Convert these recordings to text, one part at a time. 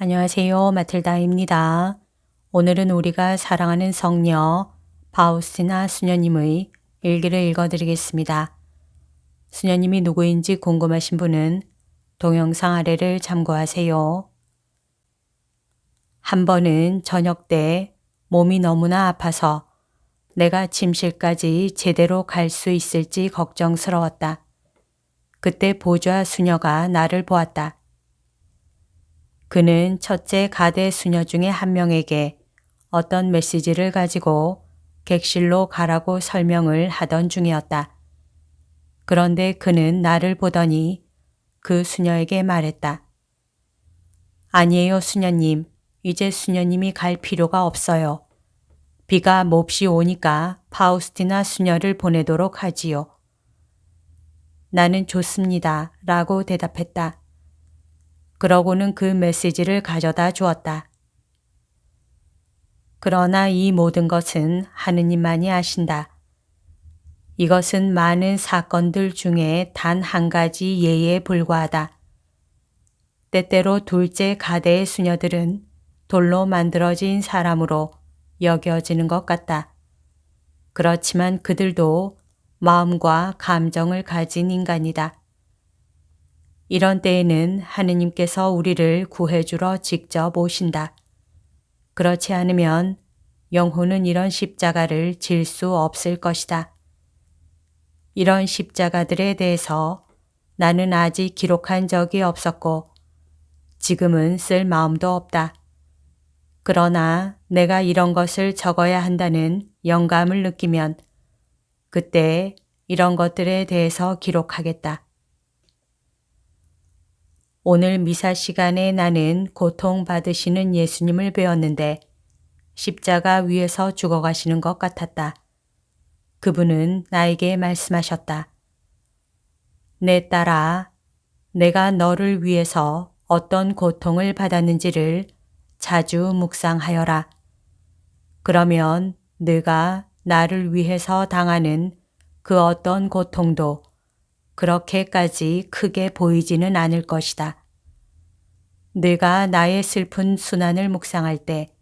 안녕하세요. 마틸다입니다. 오늘은 우리가 사랑하는 성녀 파우스티나 수녀님의 일기를 읽어드리겠습니다. 수녀님이 누구인지 궁금하신 분은 동영상 아래를 참고하세요. 한 번은 저녁 때 몸이 너무나 아파서 내가 침실까지 제대로 갈 수 있을지 걱정스러웠다. 그때 보좌 수녀가 나를 보았다. 그는 첫째 가대 수녀 중에 한 명에게 어떤 메시지를 가지고 객실로 가라고 설명을 하던 중이었다. 그런데 그는 나를 보더니 그 수녀에게 말했다. 아니에요, 수녀님. 이제 수녀님이 갈 필요가 없어요. 비가 몹시 오니까 파우스티나 수녀를 보내도록 하지요. 나는 좋습니다. 라고 대답했다. 그러고는 그 메시지를 가져다 주었다. 그러나 이 모든 것은 하느님만이 아신다. 이것은 많은 사건들 중에 단 한 가지 예에 불과하다. 때때로 둘째 가대의 수녀들은 돌로 만들어진 사람으로 여겨지는 것 같다. 그렇지만 그들도 마음과 감정을 가진 인간이다. 이런 때에는 하느님께서 우리를 구해주러 직접 오신다. 그렇지 않으면 영혼은 이런 십자가를 질 수 없을 것이다. 이런 십자가들에 대해서 나는 아직 기록한 적이 없었고 지금은 쓸 마음도 없다. 그러나 내가 이런 것을 적어야 한다는 영감을 느끼면 그때 이런 것들에 대해서 기록하겠다. 오늘 미사 시간에 나는 고통받으시는 예수님을 배웠는데 십자가 위에서 죽어가시는 것 같았다. 그분은 나에게 말씀하셨다. 내 딸아, 내가 너를 위해서 어떤 고통을 받았는지를 자주 묵상하여라. 그러면 네가 나를 위해서 당하는 그 어떤 고통도 그렇게까지 크게 보이지는 않을 것이다. 네가 나의 슬픈 순환을 묵상할 때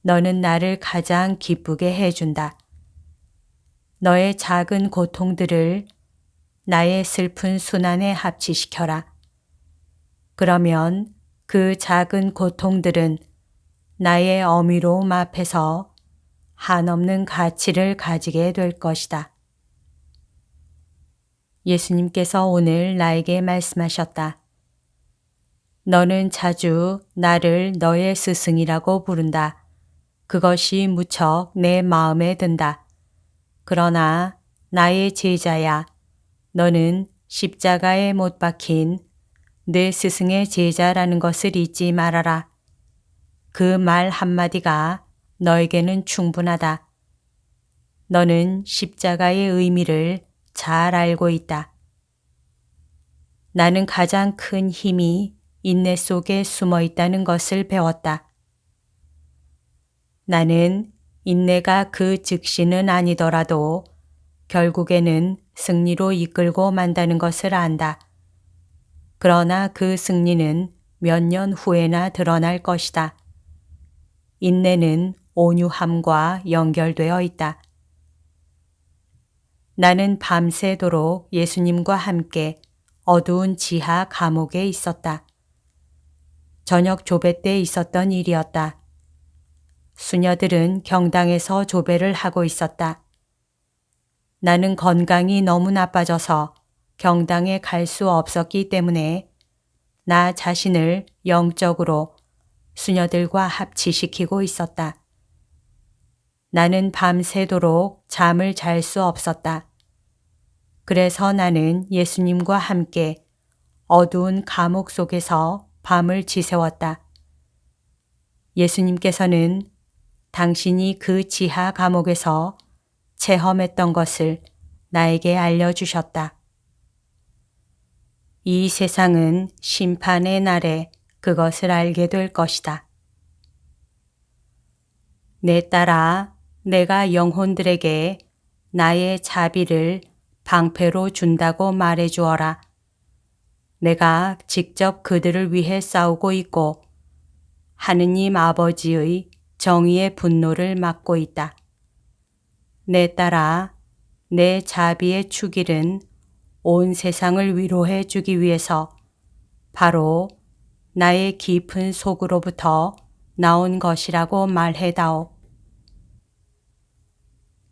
너는 나를 가장 기쁘게 해준다. 너의 작은 고통들을 나의 슬픈 순환에 합치시켜라. 그러면 그 작은 고통들은 나의 어미로움 앞에서 한없는 가치를 가지게 될 것이다. 예수님께서 오늘 나에게 말씀하셨다. 너는 자주 나를 너의 스승이라고 부른다. 그것이 무척 내 마음에 든다. 그러나 나의 제자야, 너는 십자가에 못 박힌 내 스승의 제자라는 것을 잊지 말아라. 그 말 한마디가 너에게는 충분하다. 너는 십자가의 의미를 잘 알고 있다. 나는 가장 큰 힘이 인내 속에 숨어 있다는 것을 배웠다. 나는 인내가 그 즉시는 아니더라도 결국에는 승리로 이끌고 만다는 것을 안다. 그러나 그 승리는 몇 년 후에나 드러날 것이다. 인내는 온유함과 연결되어 있다. 나는 밤새도록 예수님과 함께 어두운 지하 감옥에 있었다. 저녁 조배 때 있었던 일이었다. 수녀들은 경당에서 조배를 하고 있었다. 나는 건강이 너무 나빠져서 경당에 갈 수 없었기 때문에 나 자신을 영적으로 수녀들과 합치시키고 있었다. 나는 밤새도록 잠을 잘 수 없었다. 그래서 나는 예수님과 함께 어두운 감옥 속에서 밤을 지새웠다. 예수님께서는 당신이 그 지하 감옥에서 체험했던 것을 나에게 알려주셨다. 이 세상은 심판의 날에 그것을 알게 될 것이다. 내 딸아, 내가 영혼들에게 나의 자비를 방패로 준다고 말해 주어라. 내가 직접 그들을 위해 싸우고 있고 하느님 아버지의 정의의 분노를 막고 있다. 내 딸아, 내 자비의 축일은 온 세상을 위로해 주기 위해서 바로 나의 깊은 속으로부터 나온 것이라고 말해다오.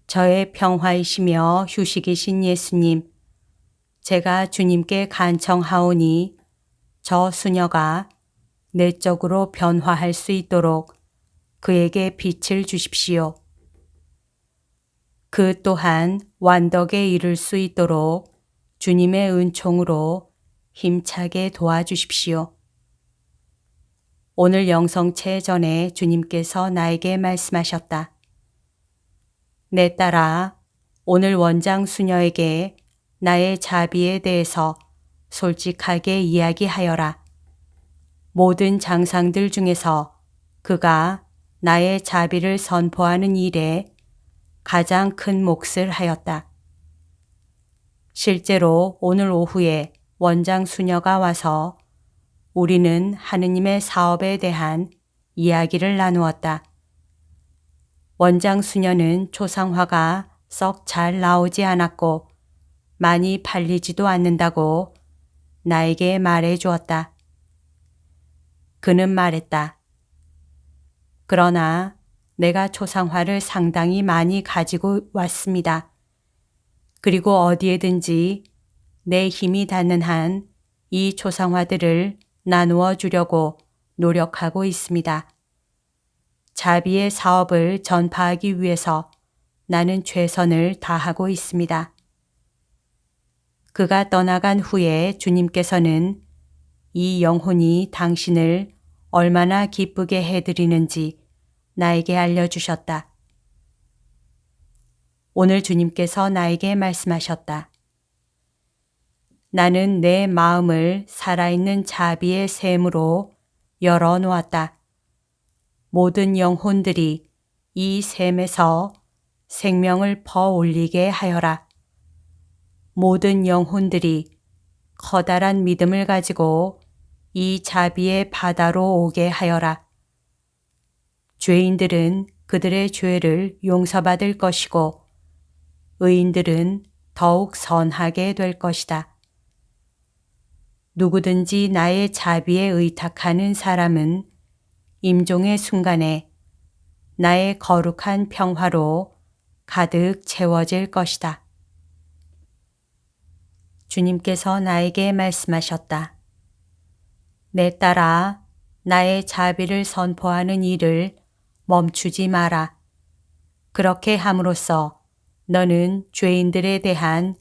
저의 평화이시며 휴식이신 예수님, 제가 주님께 간청하오니 저 수녀가 내적으로 변화할 수 있도록 그에게 빛을 주십시오. 그 또한 완덕에 이를 수 있도록 주님의 은총으로 힘차게 도와주십시오. 오늘 영성체 전에 주님께서 나에게 말씀하셨다. 내 딸아, 오늘 원장 수녀에게 나의 자비에 대해서 솔직하게 이야기하여라. 모든 장상들 중에서 그가 나의 자비를 선포하는 일에 가장 큰 몫을 하였다. 실제로 오늘 오후에 원장 수녀가 와서 우리는 하느님의 사업에 대한 이야기를 나누었다. 원장 수녀는 초상화가 썩 잘 나오지 않았고 많이 팔리지도 않는다고 나에게 말해 주었다. 그는 말했다. 그러나 내가 초상화를 상당히 많이 가지고 왔습니다. 그리고 어디에든지 내 힘이 닿는 한 이 초상화들을 나누어 주려고 노력하고 있습니다. 자비의 사업을 전파하기 위해서 나는 최선을 다하고 있습니다. 그가 떠나간 후에 주님께서는 이 영혼이 당신을 얼마나 기쁘게 해드리는지 나에게 알려주셨다. 오늘 주님께서 나에게 말씀하셨다. 나는 내 마음을 살아있는 자비의 샘으로 열어놓았다. 모든 영혼들이 이 샘에서 생명을 퍼올리게 하여라. 모든 영혼들이 커다란 믿음을 가지고 이 자비의 바다로 오게 하여라. 죄인들은 그들의 죄를 용서받을 것이고 의인들은 더욱 선하게 될 것이다. 누구든지 나의 자비에 의탁하는 사람은 임종의 순간에 나의 거룩한 평화로 가득 채워질 것이다. 주님께서 나에게 말씀하셨다. 내 딸아, 나의 자비를 선포하는 일을 멈추지 마라. 그렇게 함으로써 너는 죄인들에 대한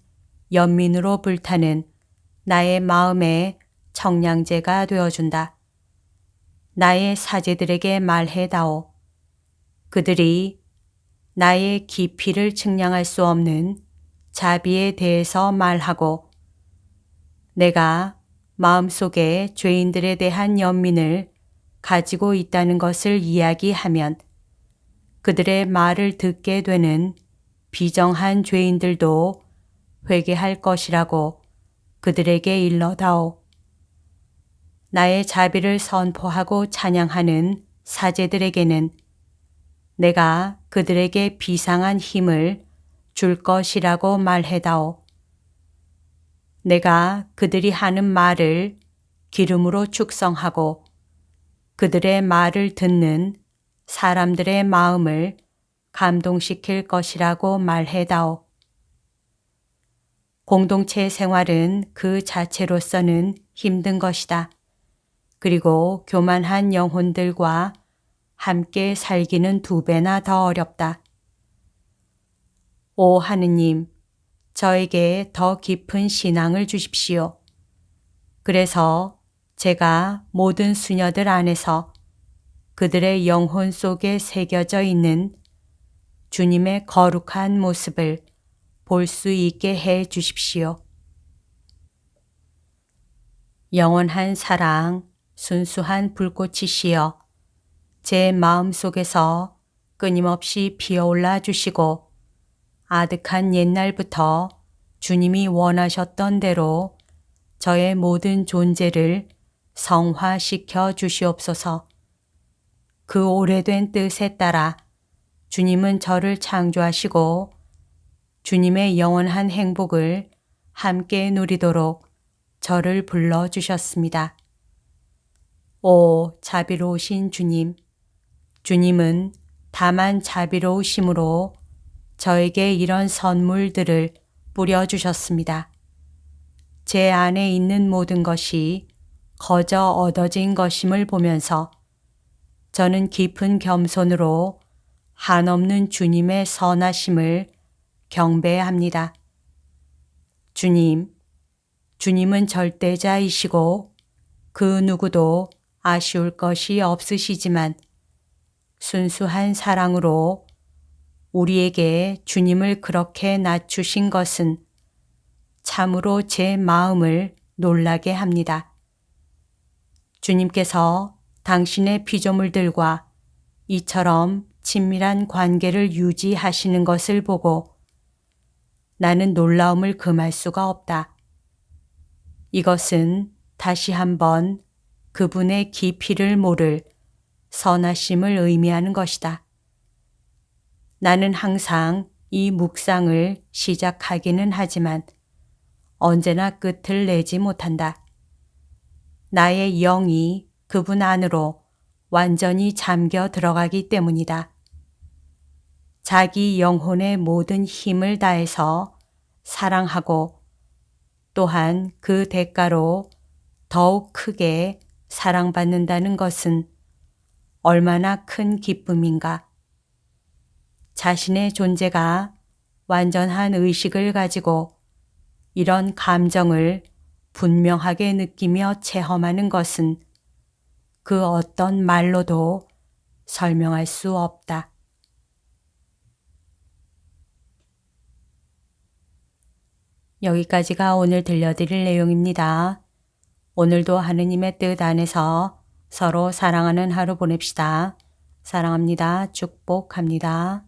연민으로 불타는 나의 마음의 청량제가 되어준다. 나의 사제들에게 말해다오. 그들이 나의 깊이를 측량할 수 없는 자비에 대해서 말하고 내가 마음속에 죄인들에 대한 연민을 가지고 있다는 것을 이야기하면 그들의 말을 듣게 되는 비정한 죄인들도 회개할 것이라고 그들에게 일러다오. 나의 자비를 선포하고 찬양하는 사제들에게는 내가 그들에게 비상한 힘을 줄 것이라고 말해다오. 내가 그들이 하는 말을 기름으로 축성하고 그들의 말을 듣는 사람들의 마음을 감동시킬 것이라고 말해다오. 공동체 생활은 그 자체로서는 힘든 것이다. 그리고 교만한 영혼들과 함께 살기는 2배나 더 어렵다. 오 하느님, 저에게 더 깊은 신앙을 주십시오. 그래서 제가 모든 수녀들 안에서 그들의 영혼 속에 새겨져 있는 주님의 거룩한 모습을 볼 수 있게 해 주십시오. 영원한 사랑, 순수한 불꽃이시여 제 마음 속에서 끊임없이 피어올라 주시고 아득한 옛날부터 주님이 원하셨던 대로 저의 모든 존재를 성화시켜 주시옵소서. 그 오래된 뜻에 따라 주님은 저를 창조하시고 주님의 영원한 행복을 함께 누리도록 저를 불러주셨습니다. 오 자비로우신 주님, 주님은 다만 자비로우심으로 저에게 이런 선물들을 뿌려주셨습니다. 제 안에 있는 모든 것이 거저 얻어진 것임을 보면서 저는 깊은 겸손으로 한없는 주님의 선하심을 경배합니다. 주님, 주님은 절대자이시고 그 누구도 아쉬울 것이 없으시지만 순수한 사랑으로 우리에게 주님을 그렇게 낮추신 것은 참으로 제 마음을 놀라게 합니다. 주님께서 당신의 피조물들과 이처럼 친밀한 관계를 유지하시는 것을 보고 나는 놀라움을 금할 수가 없다. 이것은 다시 한번 그분의 깊이를 모를 선하심을 의미하는 것이다. 나는 항상 이 묵상을 시작하기는 하지만 언제나 끝을 내지 못한다. 나의 영이 그분 안으로 완전히 잠겨 들어가기 때문이다. 자기 영혼의 모든 힘을 다해서 사랑하고 또한 그 대가로 더욱 크게 사랑받는다는 것은 얼마나 큰 기쁨인가. 자신의 존재가 완전한 의식을 가지고 이런 감정을 분명하게 느끼며 체험하는 것은 그 어떤 말로도 설명할 수 없다. 여기까지가 오늘 들려드릴 내용입니다. 오늘도 하느님의 뜻 안에서 서로 사랑하는 하루 보냅시다. 사랑합니다. 축복합니다.